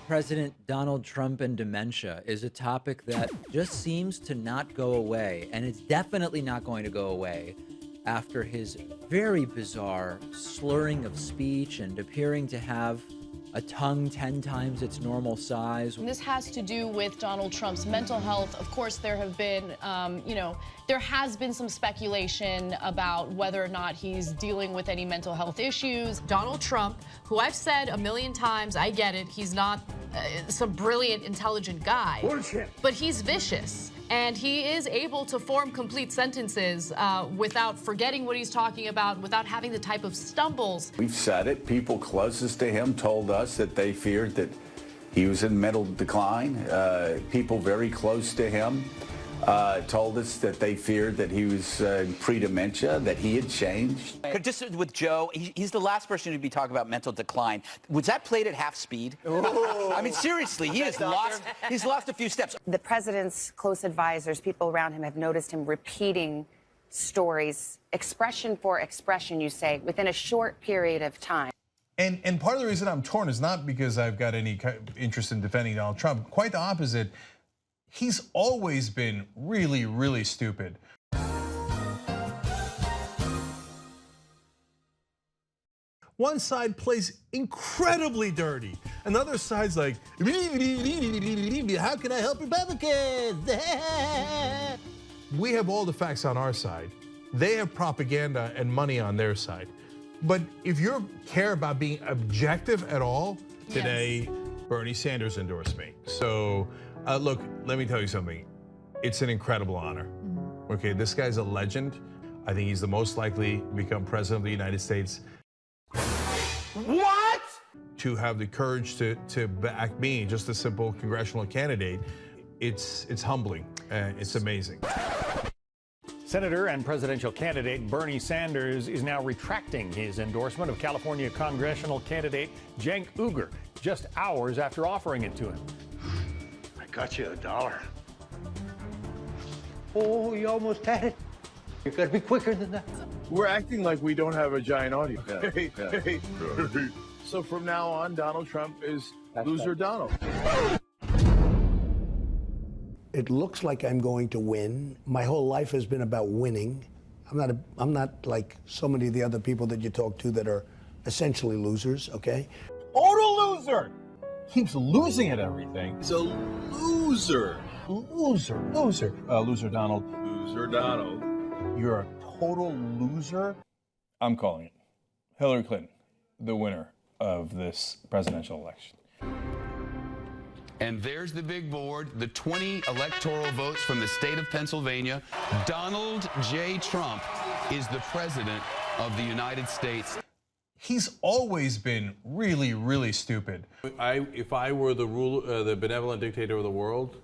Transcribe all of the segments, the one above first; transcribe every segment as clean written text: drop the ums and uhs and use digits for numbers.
President Donald Trump and dementia is a topic that just seems to not go away, and it's definitely not going to go away after his very bizarre slurring of speech and appearing to have a tongue 10 times its normal size. And this has to do with Donald Trump's mental health. Of course, there have been, there has been some speculation about whether or not he's dealing with any mental health issues. Donald Trump, who I've said a million times, I get it, he's not some brilliant, intelligent guy. Bullshit. But he's vicious. And he is able to form complete sentences without forgetting what he's talking about, without having the type of stumbles. We've said it. People closest to him told us that they feared that he was in mental decline. People very close to him told us that they feared that he was pre-dementia, that he had changed. Just with Joe, he's the last person to be talking about mental decline. Was that played at half speed? Ooh. I mean, seriously, he's lost a few steps. The president's close advisors, people around him, have noticed him repeating stories, expression for expression, you say, within a short period of time. And part of the reason I'm torn is not because I've got any interest in defending Donald Trump. Quite the opposite. He's always been really, really stupid. One side plays incredibly dirty. Another side's like, how can I help Republicans? We have all the facts on our side. They have propaganda and money on their side. But if you care about being objective at all, today, Bernie Sanders endorsed me. So look, let me tell you something. It's an incredible honor. Okay, this guy's a legend. I think he's the most likely to become president of the United States. What? To have the courage to back me, just a simple congressional candidate, it's humbling. It's amazing. Senator and presidential candidate Bernie Sanders is now retracting his endorsement of California congressional candidate Cenk Uygur just hours after offering it to him. I got you $1. Oh, you almost had it. You gotta be quicker than that. We're acting like we don't have a giant audience. So from now on, Donald Trump is Loser Donald. It looks like I'm going to win. My whole life has been about winning. I'm not like so many of the other people that you talk to that are essentially losers, okay? Total loser! Keeps losing at everything. He's a loser. Loser Donald. Loser Donald. You're a total loser. I'm calling it. Hillary Clinton, the winner of this presidential election. And there's the big board, the 20 electoral votes from the state of Pennsylvania. Donald J. Trump is the president of the United States. He's always been really, really stupid. If I were the benevolent dictator of the world,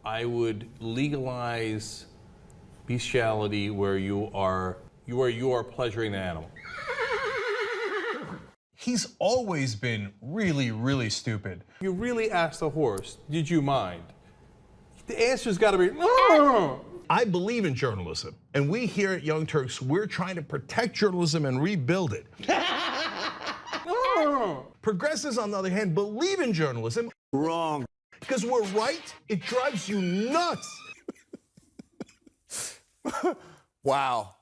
I would legalize bestiality where you are pleasuring the animal. He's always been really, really stupid. You really asked the horse, did you mind? The answer's gotta be, no. I believe in journalism, and we here at Young Turks, we're trying to protect journalism and rebuild it. Progressives, on the other hand, believe in journalism. Wrong. Because we're right, it drives you nuts. Wow.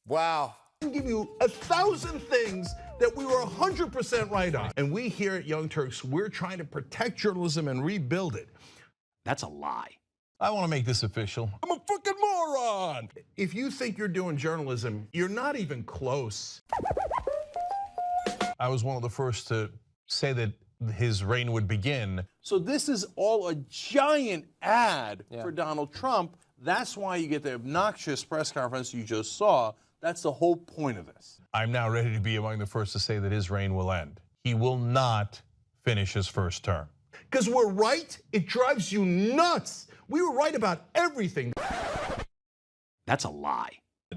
I can give you 1,000 things that we were 100% right on. And we here at Young Turks, we're trying to protect journalism and rebuild it. That's a lie. I want to make this official. I'm a fucking moron. If you think you're doing journalism, you're not even close. I was one of the first to say that his reign would begin. So this is all a giant ad for Donald Trump. That's why you get the obnoxious press conference you just saw. That's the whole point of this. I'm now ready to be among the first to say that his reign will end. He will not finish his first term. Because we're right, it drives you nuts. We were right about everything. That's a lie.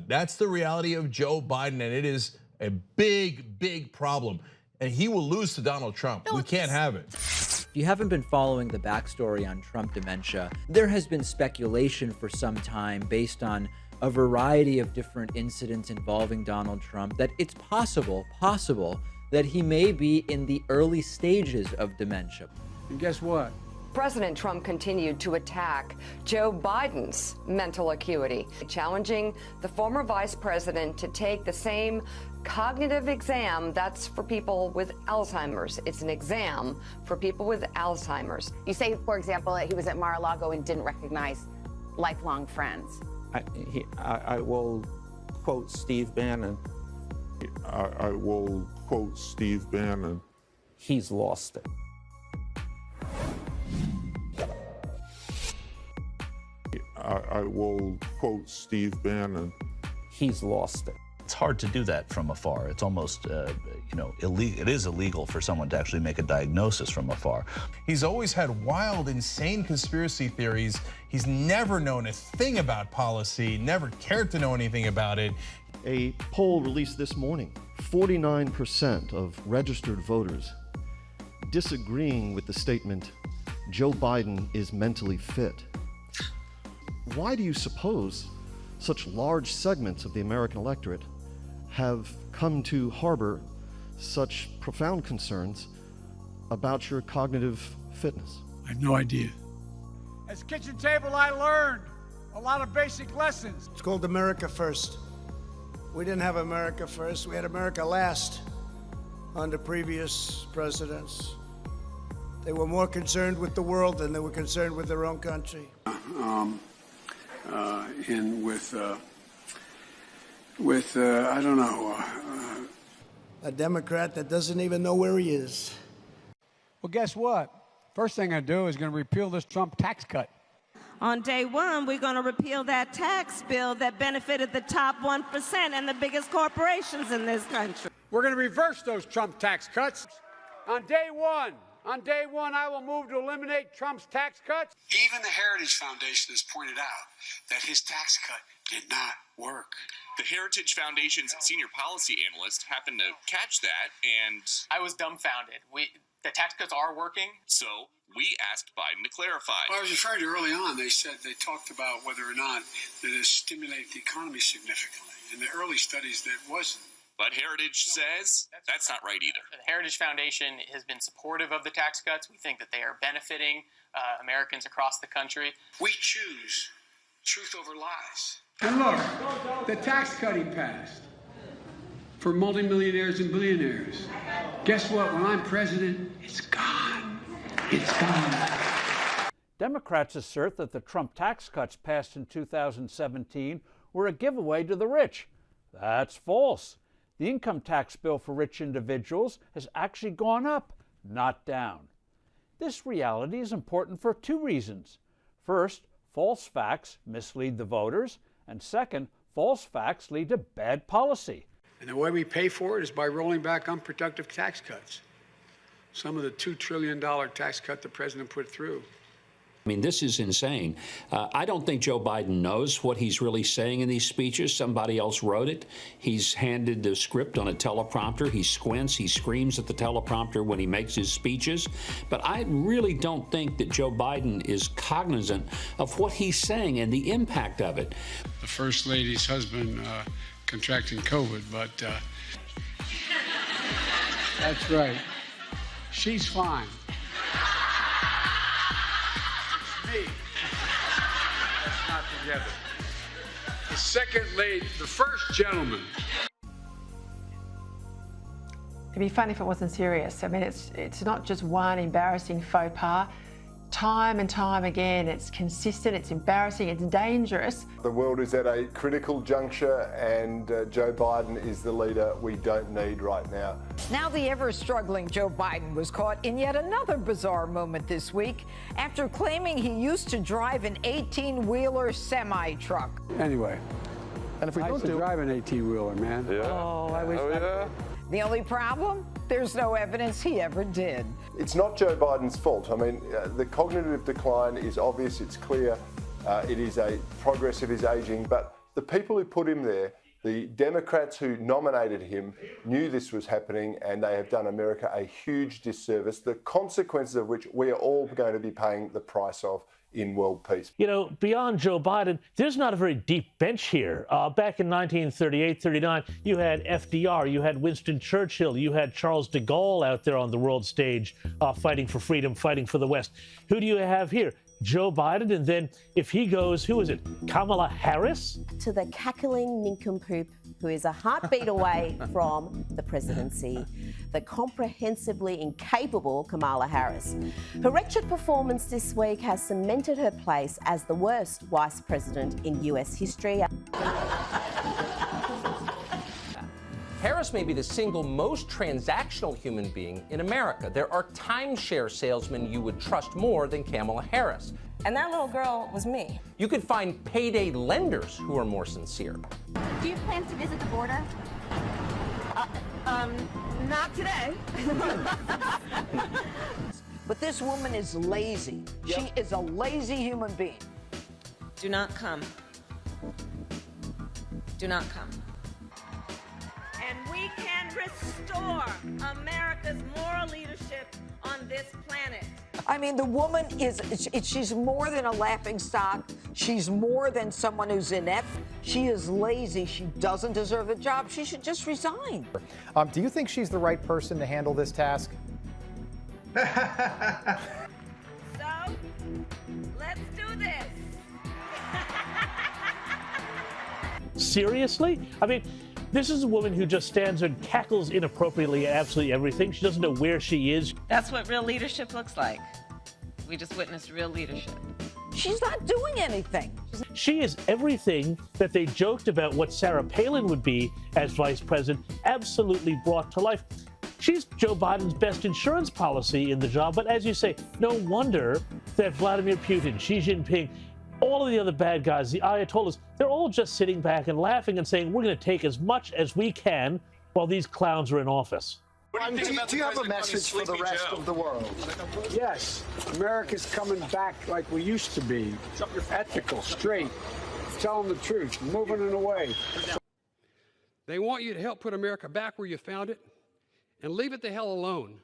That's the reality of Joe Biden, and it is a big, big problem. And he will lose to Donald Trump. We can't have it. If you haven't been following the backstory on Trump dementia, there has been speculation for some time based on a variety of different incidents involving Donald Trump that it's possible that he may be in the early stages of dementia. And guess what? President Trump continued to attack Joe Biden's mental acuity, challenging the former vice president to take the same cognitive exam that's for people with Alzheimer's. It's an exam for people with Alzheimer's. You say, for example, that he was at Mar-a-Lago and didn't recognize lifelong friends. I will quote Steve Bannon. I will quote Steve Bannon. He's lost it. I will quote Steve Bannon. He's lost it. It's hard to do that from afar. It's almost, illegal. It is illegal for someone to actually make a diagnosis from afar. He's always had wild, insane conspiracy theories. He's never known a thing about policy, never cared to know anything about it. A poll released this morning, 49% of registered voters disagreeing with the statement, Joe Biden is mentally fit. Why do you suppose such large segments of the American electorate have come to harbor such profound concerns about your cognitive fitness? I have no idea. At kitchen table, I learned a lot of basic lessons. It's called America First. We didn't have America first. We had America last under previous presidents. They were more concerned with the world than they were concerned with their own country. And with I don't know. A Democrat that doesn't even know where he is. Well, guess what? First thing I do is going to repeal this Trump tax cut. On day one, we're going to repeal that tax bill that benefited the top 1% and the biggest corporations in this country. We're going to reverse those Trump tax cuts. On day one, I will move to eliminate Trump's tax cuts. Even the Heritage Foundation has pointed out that his tax cut did not work. The Heritage Foundation's senior policy analyst happened to catch that, and I was dumbfounded. The tax cuts are working. So we asked Biden to clarify. Well, I was referring to early on, they talked about whether or not that it stimulated the economy significantly. In the early studies, that wasn't. But Heritage says that's not right either. The Heritage Foundation has been supportive of the tax cuts. We think that they are benefiting Americans across the country. We choose truth over lies. And look, the tax cut he passed for multimillionaires and billionaires. Guess what? When I'm president, it's gone. It's gone. Democrats assert that the Trump tax cuts passed in 2017 were a giveaway to the rich. That's false. The income tax bill for rich individuals has actually gone up, not down. This reality is important for two reasons. First, false facts mislead the voters, and second, false facts lead to bad policy. And the way we pay for it is by rolling back unproductive tax cuts. Some of the $2 trillion tax cut the president put through. I mean, this is insane. I don't think Joe Biden knows what he's really saying in these speeches. Somebody else wrote it. He's handed the script on a teleprompter. He squints, he screams at the teleprompter when he makes his speeches. But I really don't think that Joe Biden is cognizant of what he's saying and the impact of it. The First Lady's husband contracting COVID, but that's right. She's fine. Me. That's not together. The second lady, the first gentleman. It'd be fun if it wasn't serious. I mean, it's not just one embarrassing faux pas. Time and time again, it's consistent, it's embarrassing, it's dangerous. The world is at a critical juncture, and Joe Biden is the leader we don't need right now. Now the ever-struggling Joe Biden was caught in yet another bizarre moment this week after claiming he used to drive an 18-wheeler semi-truck. Anyway, and if we I don't used to drive an 18-wheeler, man. Yeah. Oh, I wish The only problem? There's no evidence he ever did. It's not Joe Biden's fault. I mean, the cognitive decline is obvious, it's clear, it is a progress of his aging, but the people who put him there The Democrats who nominated him knew this was happening, and they have done America a huge disservice, the consequences of which we are all going to be paying the price of in world peace. You know, beyond Joe Biden, there's not a very deep bench here. Back in 1938, 39, you had FDR, you had Winston Churchill, you had Charles de Gaulle out there on the world stage fighting for freedom, fighting for the West. Who do you have here? Joe Biden, and then if he goes, who is it? Kamala Harris? To the cackling nincompoop who is a heartbeat away from the presidency, the comprehensively incapable Kamala Harris. Her wretched performance this week has cemented her place as the worst vice president in US history. Harris may be the single most transactional human being in America. There are timeshare salesmen you would trust more than Kamala Harris. And that little girl was me. You could find payday lenders who are more sincere. Do you plan to visit the border? Not today. But this woman is lazy. She is a lazy human being. Do not come. Do not come. And we can restore America's moral leadership on this planet. I mean, the woman she's more than a laughingstock. She's more than someone who's inept. She is lazy. She doesn't deserve the job. She should just resign. Do you think she's the right person to handle this task? So, let's do this. Seriously? I mean, this is a woman who just stands and cackles inappropriately at absolutely everything. She doesn't know where she is. That's what real leadership looks like. We just witnessed real leadership. She's not doing anything. She is everything that they joked about what Sarah Palin would be as vice president, absolutely brought to life. She's Joe Biden's best insurance policy in the job, but as you say, no wonder that Vladimir Putin, Xi Jinping, all of the other bad guys, the Ayatollahs, they're all just sitting back and laughing and saying, we're going to take as much as we can while these clowns are in office. Do you have a message for the rest of the world? Yes, America's coming back like we used to be. Ethical, straight, telling the truth, moving in a way. They want you to help put America back where you found it and leave it the hell alone.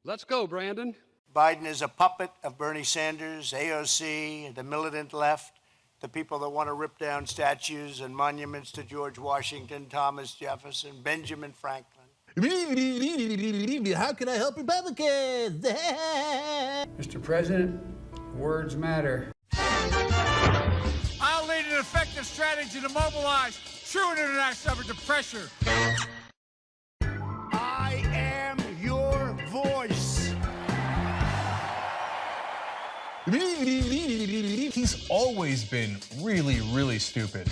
Let's go, Brandon. Biden is a puppet of Bernie Sanders, AOC, the militant left, the people that want to rip down statues and monuments to George Washington, Thomas Jefferson, Benjamin Franklin. How can I help Republicans? Mr. President, words matter. I'll lead an effective strategy to mobilize true international effort to pressure. I am your voice. He's always been really, really stupid.